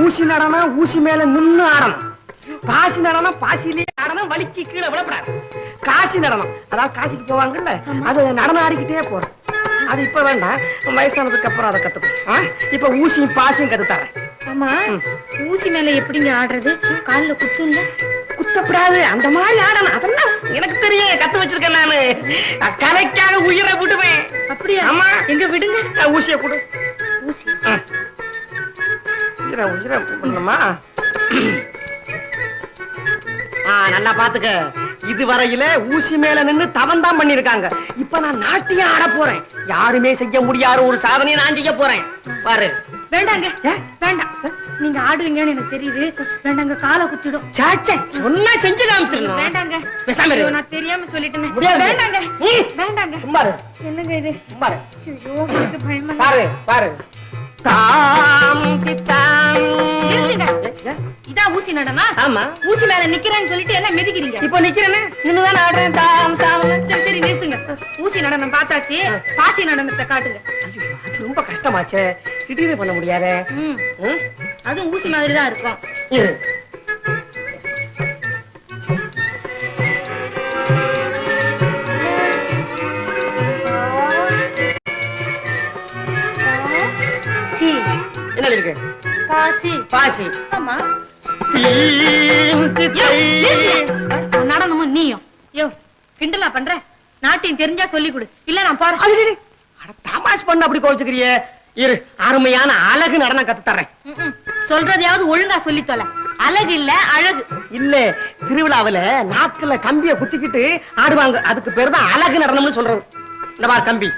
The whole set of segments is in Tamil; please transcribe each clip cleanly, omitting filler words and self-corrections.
ஊசி நடனம் ஊசி மேல நின்னு ஆடணும். பாசி நடனம் பாசியிலேயே ஆடணும். வலிக்கு கீழே விடப்படாது. காசி நடனம் அதாவது காசிக்கு போவாங்கல்ல, அது நடனம் ஆடிக்கிட்டே போறோம். அது இப்ப வேண்டாம், வயசானதுக்கு அப்புறம் அதை கத்துக்கணும். இப்ப ஊசியும் பாசியும் கத்துத்தாரேன். ஆமா, ஊசி மேல எப்படிங்க ஆடுறது? கால்ல குத்தும்ல? குத்தப்படாது, அந்த மாதிரி ஆடணும். அதெல்லாம் எனக்கு தெரியும், கத்து வச்சிருக்கேன் நானு. கலைக்காக உயிரை விடுவேன். அப்படியா? ஆமா. எங்க விடுங்க. ஊசியை கொடு. ஊசி உயிரை உயிரை பண்ணணுமா? நல்லா பாத்துக்க. இதுவரையில ஊசி மேல நின்னு தவந்தான் பண்ணிருக்காங்க. இப்ப நான் நாட்டியம் ஆட போறேன். யாருமே செய்ய முடியாத ஒரு சாதனையை நான் செய்ய போறேன். பாரு. வேண்டாங்க, வேண்டாம். நீங்க ஆடுவீங்கன்னு எனக்கு தெரியுது. வேண்டாங்க, காலை குத்திடும். சொன்னா செஞ்சு காமிச்சிடணும். வேண்டாங்க, நான் தெரியாம சொல்லிட்டேன். வேண்டாங்க, வேண்டாங்க. என்னங்க இது? ஐயோ, எனக்கு பயமா. பாரு பாரு. இதான் ஊசி நடனா? ஆமா. ஊசி மேல நிக்கிறேன்னு சொல்லிட்டு என்ன மிதிக்கிறீங்க? இப்ப நிக்கிறேன்னு நின்னுதான் ஆடுறேன். தாம் தாம். சரி சரி, நிறுத்துங்க. ஊசி நடனம் பார்த்தாச்சு, பாசி நடனத்தை காட்டுங்க. அது ரொம்ப கஷ்டமாச்சே, திடீர்னு பண்ண முடியாத. அதுவும் ஊசி மாதிரி தான் இருக்கும். என்ன இருக்கு? பாசி. பாசி. ஆமா. நடனமும் நீயும் யோ கிண்டலா பண்ற? நாட்டியம் தெரிஞ்சா சொல்லி கொடு, இல்ல நான் பாரு. தமாஷ் பண்ண அப்படி கோச்சுக்கிறியே. இரு, அருமையான அழகு நடனம் கத்து தர்றேன். சொல்றதையாவது ஒழுங்கா சொல்லி தொலை. அழகு இல்ல அழகு. இல்ல, திருவிழாவில நாட்கள்ல கம்பிய குத்திக்கிட்டு ஆடுவாங்க. அதுக்கு பேரு தான் அழகு நடனம்னு சொல்றது. இந்த பாரு கம்பி,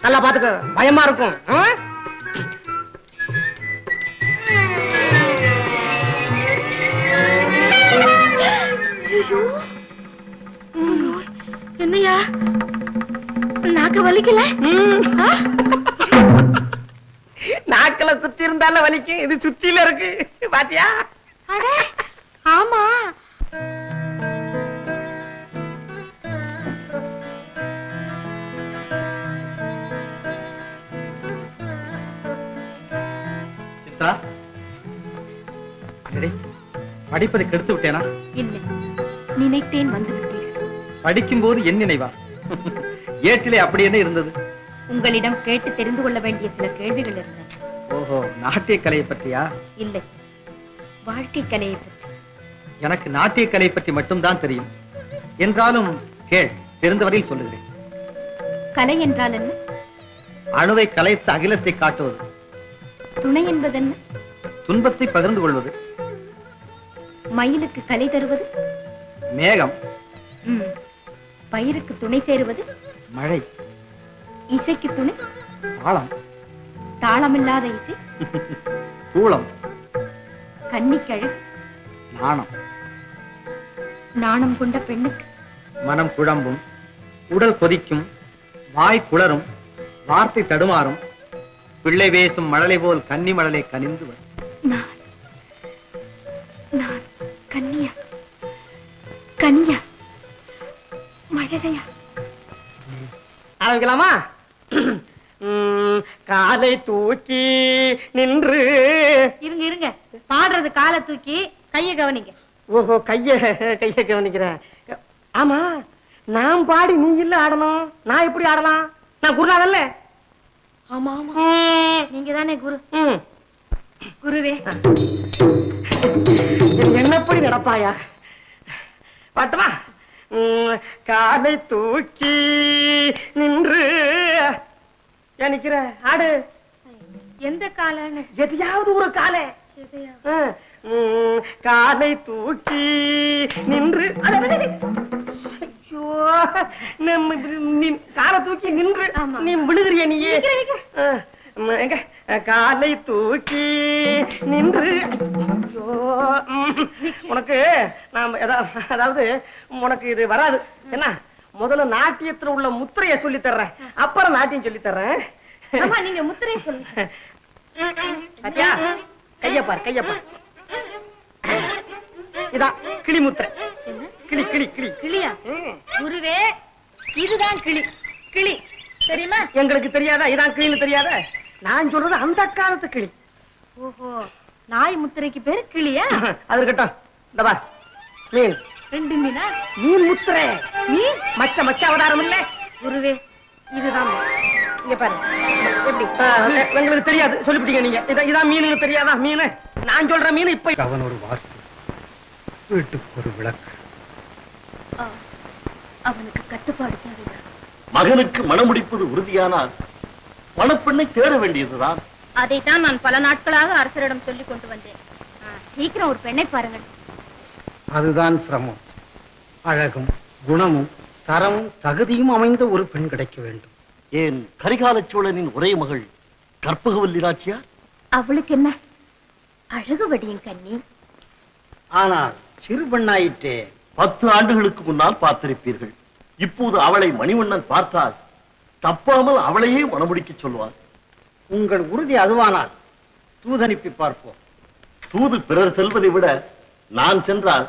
நல்லா பாத்துக்க, பயமா இருக்கும். என்னையா நாக்க வலிக்கல? நாக்கல குத்தி இருந்தாலும் வலிக்கும். இது சுத்தில இருக்கு, பாத்தியா? ஆமா. சித்ரா, படிப்பதை கெடுத்து விட்டேனா? இல்லை, நினைத்தேன் வந்து விட்டீர்கள். படிக்கும் போது என் நினைவா? ஏட்டிலே அப்படி என்ன இருந்தது? உங்களிடம் கேட்டு தெரிந்து கொள்ள வேண்டிய சில கேள்விகள் இருந்தன. ஓஹோ, நாட்டிய கலையை பற்றியா? இல்லை, வாழ்க்கை கலையை பற்றி. எனக்கு நாட்டிய கலை பற்றி மட்டும்தான் தெரியும். என்றாலும் கேள், தெரிந்தவரையில் சொல்லுகிறேன். கலை என்றால் என்ன? அணுவை கலைத்து அகிலத்தை காட்டுவது. துணை என்பது என்ன? துன்பத்தை பகிர்ந்து கொள்வது. மயிலுக்கு கலை தருவது? மேகம். பயிருக்கு துணை சேருவது? மழை. இசைக்கு துணை? தாளம். தாளமில்லாத இசை? கூளம். கன்னிக்கழகு? நாணம். நாணம் கொண்ட பெண்ணுக்கு? மனம் குழம்பும், உடல் கொதிக்கும், வாய் குளரும், வார்த்தை தடுமாறும், பிள்ளை வேசும் மழலை போல் கன்னி மழலை கனிந்து வரும். நான் கன்னியா? கன்னியா மழலையா? ஆரம்பிக்கலாமா? காலை தூக்கி நின்று. இருங்க இருங்க, பாடுறது காலை தூக்கி, கைய கவனிங்க. ஓஹோ, கைய கவனிக்கிறேன். ஆமா, நான் பாடி நீ இல்ல ஆடணும். நான் எப்படி ஆடலாம்? நான் குருநாதல்ல. ஆமா ஆமா, நீங்க தானே குரு. குருவே, என்னப்படி நடப்பாயா? பாட்டுமா? காலை தூக்கி நின்று நிக்கிற ஆடு. எந்த காலன்னு? எதையாவது ஒரு காலை. காலை தூக்கி நின்று. ஐயோ, காலை தூக்கி நின்று நீ விழுகிறிய? நீ எங்க காலை தூக்கி நின்று. உனக்கு நான் அதாவது உனக்கு இது வராது. என்ன, முதல்ல நாட்டியத்துல உள்ள முத்திரைய சொல்லி தர்றேன், அப்புறம் நாட்டியம் சொல்லி தர்றேன். நீங்க முத்திரைய சொல்லுங்க. கையப்பார் கையப்பார். இதான் கிளி முத்திரை. கிளி கிளி கிளி. கிளியா? குருவே, இதுதான் கிளி. கிளி தெரியுமா? எங்களுக்கு தெரியாதா? இதான் கிளின்னு தெரியாத? நான் சொல்றது அந்த காலத்து கிளி. ஓஹோ, நான் தாய் முத்திரைக்கு பேரு கிளியா? அது இருக்கட்டும். இந்த வா மீன். 2 மீனா? மீன் முத்திரை. மீன் மச்ச அவதாரம் இல்ல குருவே, இதுதான். இங்க பாரு எப்படி உங்களுக்கு தெரியாது சொல்லிவிட்டீங்க நீங்க. இதான் மீன் தெரியாதா? மீன் நான் சொல்ற மீன். இப்ப அவன் ஒரு வாசி, வீட்டுக்கு ஒரு விளக்கு. அவனுக்கு கட்டுப்பாடு தேவைதான். மகனுக்கு மணமுடிப்பது உறுதியானால் மணப்பெண்ணை தேட வேண்டியதுதான். அதைத்தான் நான் பல நாட்களாக அரசரிடம் சொல்லிக் கொண்டு வந்தேன். சீக்கிரம் ஒரு பெண்ணை பாருங்கள். அதுதான் சிரமம். அழகும் குணமும் தரமும் தகுதியும் அமைந்த ஒரு பெண் கிடைக்க வேண்டும். ஏன் கரிகால சோழனின் ஒரே மகள் கற்பகவல்லி நாச்சியார்? அவளுக்கு என்ன அழகு வடியும் கண்ணி. ஆனால் சிறு பெண்ணாயிற்றே. 10 ஆண்டுகளுக்கு முன்னால் பார்த்திருப்பீர்கள். இப்போது அவளை மணிவண்ணன் பார்த்தால் தப்பாமல் அவளையே மணமுடிக்க சொல்வார். உங்கள் உறுதி அதுவானால் தூதனுப்பி பார்ப்போம். தூது பிறர் செல்வதை விட நான் சென்றால்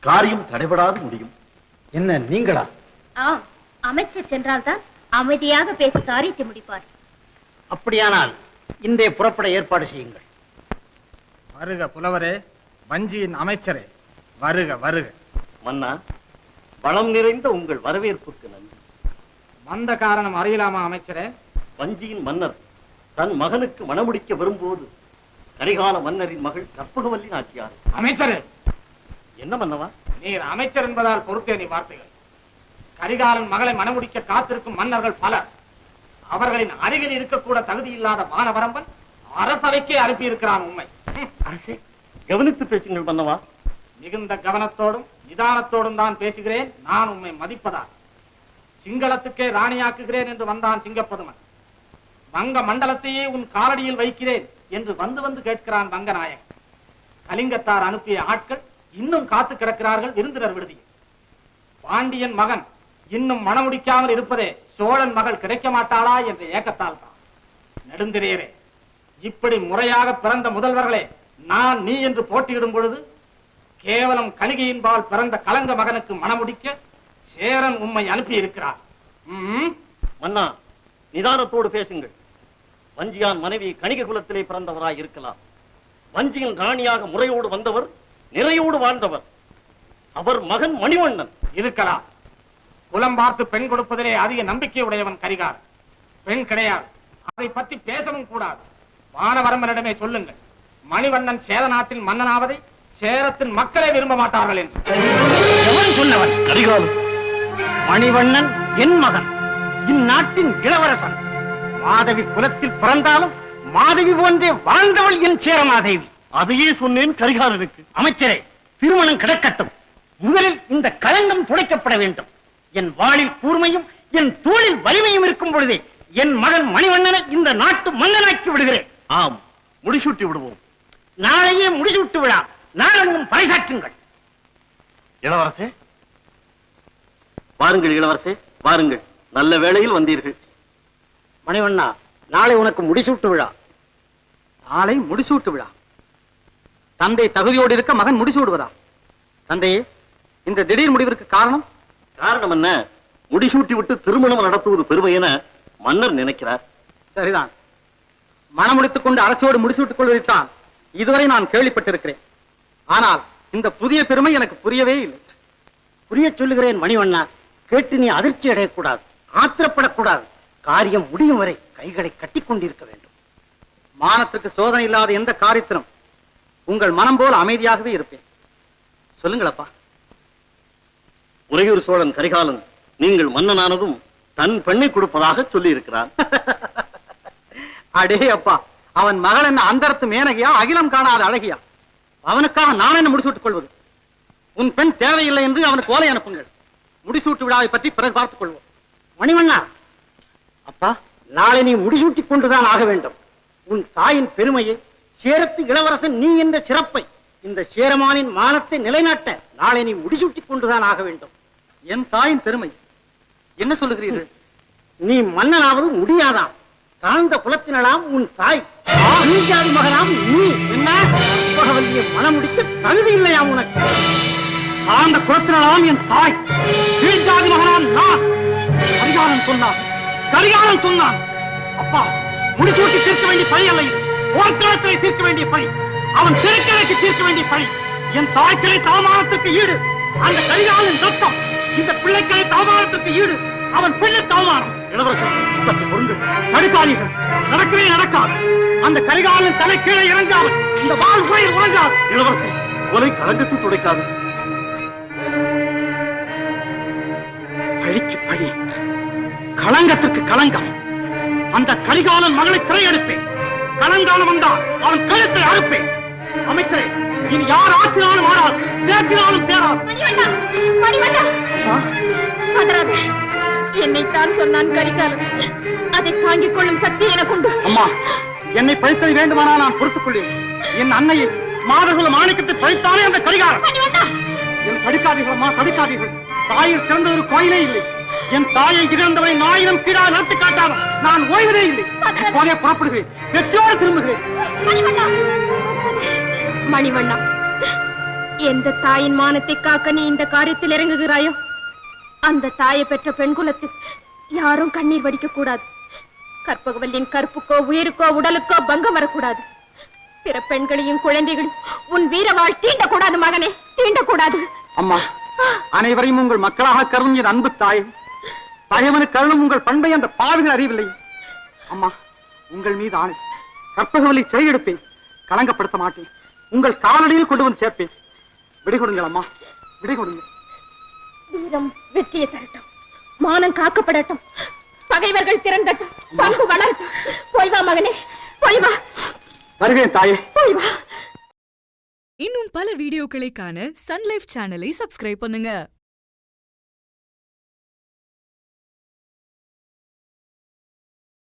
காரியம் தடைபடாது முடியும். என்ன நீங்களா? அமைச்சர் சென்றால்தான் அமைதியாக பேசி காரியத்தை முடிப்பார். அப்படியானால் இன்றே புறப்பட ஏற்பாடு செய்யுங்கள். வருக புலவரே, வஞ்சியின் அமைச்சரே, வருக வருக. மன்னா, பலம் நிறைந்த உங்கள் வரவேற்புக்கு நன்றி. வந்த காரணம் அறியலாமா அமைச்சரே? வஞ்சியின் மன்னர் தன் மகனுக்கு மணமுடிக்க வரும்போது கரிகால மன்னரின் மகள் கற்பகவல்லி நாச்சியார். அமைச்சரே, என்ன மன்னவா? நீர் அமைச்சர் என்பதால் பொறுத்தே நீ வார்த்தைகள். கரிகாலன் மகளை மணமுடிக்க காத்திருக்கும் மன்னர்கள் பலர். அவர்களின் அருகில் இருக்கக்கூட தகுதி இல்லாத வானவரம்பன் அரசவைக்கே அனுப்பியிருக்கிறான். உண்மை. அரசே, கவனித்து பேசுங்கள் மன்னவா. மிகுந்த கவனத்தோடும் நிதானத்தோடும் தான் பேசுகிறேன். நான் உண்மை மதிப்பதால் சிங்களத்துக்கே ராணியாக்குகிறேன் என்று வந்தான் சிங்கப்பதுமன். வங்க மண்டலத்தையே உன் காலடியில் வைக்கிறேன் என்று வந்து வந்து கேட்கிறான் வங்கநாயகன். கலிங்கத்தார் அனுப்பிய ஆட்கள் இன்னும் காத்து கிடக்கிறார்கள் விருந்தினர் விடுதியில். பாண்டியன் மகன் இன்னும் மணமுடிக்காமல் இருப்பதே சோழன் மகள் கிடைக்க மாட்டாளா என்ற ஏக்கத்தால் தான். நெடுந்திரையரே, இப்படி முறையாக பிறந்த முதல்வர்களே நான் நீ என்று போட்டியிடும் பொழுது கேவலம் கணிகையின்பால் பிறந்த கலங்க மகனுக்கு மணமுடிக்க சேரன் உம்மை அனுப்பி இருக்கிறார். மன்னா, நிதானத்தோடு பேசுங்கள். வஞ்சியான் மனைவி கணிக குலத்திலே பிறந்தவராய் இருக்கலாம். வஞ்சியின் ராணியாக முறையோடு வந்தவர், நிறையோடு வாழ்ந்தவர். அவர் மகன் மணிவண்ணன் இருக்கலாம். குலம் பார்த்து பெண் கொடுப்பதிலே அதிக நம்பிக்கை உடையவன் கரிகாலன். பெண் கிடையாது. அதை பற்றி பேசவும் கூடாது. வானவரம்பனிடமே சொல்லுங்கள், மணிவண்ணன் சேர நாட்டின் மன்னனாவதை சேரத்தின் மக்களே விரும்ப மாட்டார்கள் என்று. எவன் சொன்னவன்? கரிகாலன். மணிவண்ணன் என் மகன், இந்நாட்டின் இளவரசன். மாதவி குலத்தில் பிறந்தாலும் மாதவி போன்றே வாழ்ந்தவள் என் சேரமாதேவி. அதையே சொன்னேன் கரிகாலனுக்கு. அமைச்சரே, திருமணம் கிடக்கட்டும். முதலில் இந்த களங்கம் துடைக்கப்பட வேண்டும். என் வாளில் கூர்மையும் என் தோளில் வலிமையும் இருக்கும் பொழுதே என் மகன் மணிவண்ணனை இந்த நாட்டு மன்னனாக்கி விடுகிறேன். ஆம், முடிசூட்டி விடுவோம். நாளையே முடிசூட்டு விழா. நாளெங்கும் பறைசாற்றுங்கள். இளவரசே வாருங்கள். இளவரசே வாருங்கள், நல்ல வேளையில் வந்தீர்கள். மணிவண்ணா, நாளை உனக்கு முடிசூட்டு விழா. நாளை முடிசூட்டு விழா. தந்தை தகுதியோடு இருக்க மகன் முடிசூடுவதா? தந்தையே, இந்த திடீர் முடிவிற்கு காரணம்? காரணம் என்ன? முடிசூட்டி விட்டு திருமணம் நடத்துவது பெருமை என மன்னர் நினைக்கிறார். சரிதான். மனமுடித்துக் கொண்டு அரசோடு முடிசூட்டுக் கொள்வதைத்தான் இதுவரை நான் கேள்விப்பட்டிருக்கிறேன். ஆனால் இந்த புதிய பெருமை எனக்கு புரியவே இல்லை. புரிய சொல்லுகிறேன் மணிவண்ணா. கேட்டு நீ அதிர்ச்சி அடையக்கூடாது, ஆத்திரப்படக்கூடாது. காரியம் முடியும் வரை கைகளை கட்டி கொண்டிருக்க வேண்டும். மானத்திற்கு சோதனை இல்லாத எந்த காரியத்திலும் உங்கள் மனம் போல் அமைதியாகவே இருப்பேன். சொல்லுங்களப்பா. உறையூர் சோழன் கரிகாலன் நீங்கள் மன்னனானதும் தன் பெண்ணை கொடுப்பதாக சொல்லி இருக்கிறார். அடே அப்பா, அவன் மகள் என்ன அந்தரத்து மேனகையா, அகிலம் காணாத அழகியா? அவனுக்காக நான் என்ன முடிசூட்டுக் கொள்வது? உன் பெண் தேவையில்லை என்று அவனுக்கு ஓலை அனுப்புங்கள். முடிசூட்டு விழாவை பற்றி பிறகு பார்த்துக் கொள்வோம். மணிவண்ணா, அப்பா, நாளை நீ முடிசூட்டிக் கொண்டுதான் ஆக வேண்டும். உன் தாயின் பெருமையை, சேரத்து இளவரசன் நீ என்ற சிறப்பை, இந்த சேரமானின் மானத்தை நிலைநாட்ட நாளை நீ முடிசூட்டிக் கொண்டுதான் ஆக வேண்டும். என் தாயின் பெருமை என்ன சொல்லுகிறீர்கள்? நீ மன்னனாவது முடியாதாம். தாழ்ந்த குலத்தினலாம் உன் தாய், ஜாதி மகனாம் நீ. என்ன கற்பகவல்லியை மனம் முடிக்க தகுதி இல்லையாம் உனக்கு? தாழ்ந்த குலத்தினலாம் என் தாய், ஜாதி மகனாம் நான். கரிகாலன் சொன்னான், கரிகாலன் சொன்னான். அப்பா, முடிசூட்டி தீர்க்க வேண்டிய பழி அல்ல இது. போர்க்களத்திலே தீர்க்க வேண்டிய பழி. அவன் திருக்கரைக்கு தீர்க்க வேண்டிய பழி. என் தாய்க்கலை தவமானத்திற்கு ஈடு அந்த கரிகாலன் ரத்தம். இந்த பிள்ளைக்கலை தவமானத்திற்கு ஈடு அவன் பெண்ணு தவமானம். இளவரசர் தடுக்காதீர்கள், நடக்கவே நடக்காது. அந்த கரிகாலன் தலை கீழே இறங்காது, இந்த வாழ்க்கையில் உறங்காது. இளவரசர் கொலை களங்கத்தை துடைக்காது. பழிக்கு பழி, களங்கத்திற்கு களங்கம். அந்த கரிகாலன் மகளை சிறையெடுப்பேன். களங்காலம் வந்தால் அவன் கழுத்தை அறுப்பேன். அமைச்சரே, இனி யார் ஆற்றினாலும் ஆறாது, பேசினாலும் பேராது. என்னைத்தான் சொன்னான் கரிகாலன். அதை தாங்கிக் கொள்ளும் சக்தி எனக்குண்டு. அம்மா, என்னை பழித்தது வேண்டுமானால் நான் பொறுத்துக் கொள்வேன். என் அன்னையை மாதகுல மாணிக்கத்தை பழித்தாலே அந்த கரிகாலன். என் தடுக்காதீர்கள் அம்மா, தடுக்காதீர்கள். தாயில் சிறந்த ஒரு கோயிலே இல்லை. என் தாயை இழந்தவரை 1000 கீழாக நடத்தி காட்டாத நான் ஓய்வதே இல்லை. இப்போதே புறப்படுகிறேன், வெற்றியோடு திரும்புகிறேன். மணிவண்ணா, எந்த தாயின் மானத்தை காக்க நீ இந்த காரியத்தில் இறங்குகிறாயோ அந்த தாயை பெற்ற பெண் குலத்தில் யாரும் கண்ணீர் வடிக்க கூடாது. கற்பகவல்லின் கற்புக்கோ உயிருக்கோ உடலுக்கோ பங்கம் வரக்கூடாது. பிற பெண்களையும் குழந்தைகளையும் உன் வீரவாள் தீண்டக்கூடாது மகனே, தீண்டக்கூடாது. அம்மா, அனைவரையும் உங்கள் மக்களாக கருதும் என் அன்பு தாய், பகைவனுக்கு கருளும் உங்கள் பண்பை அந்த பாவிகள் அறியவில்லை. அம்மா, உங்கள் மீது ஆணை, கற்பகவல்லி சிறையெடுப்பேன், களங்கப்படுத்த மாட்டேன். உங்கள் காலடியில் கொண்டு வந்து சேர்ப்பேன். விடைகொடுங்கள் அம்மா, விடைகொடுங்கள். வீரம் வெற்றியை தரட்டும், மானம் காக்கப்படட்டும், பகைவர்கள் திறந்தட்டும், பண்பு வளரட்டும். போய் வா மகனே, போய் வா. வருகிறேன் தாயே, போய் வா. இன்னும் பல வீடியோக்களை காண சன் லைஃப் சேனலை சப்ஸ்கிரைப் பண்ணுங்க.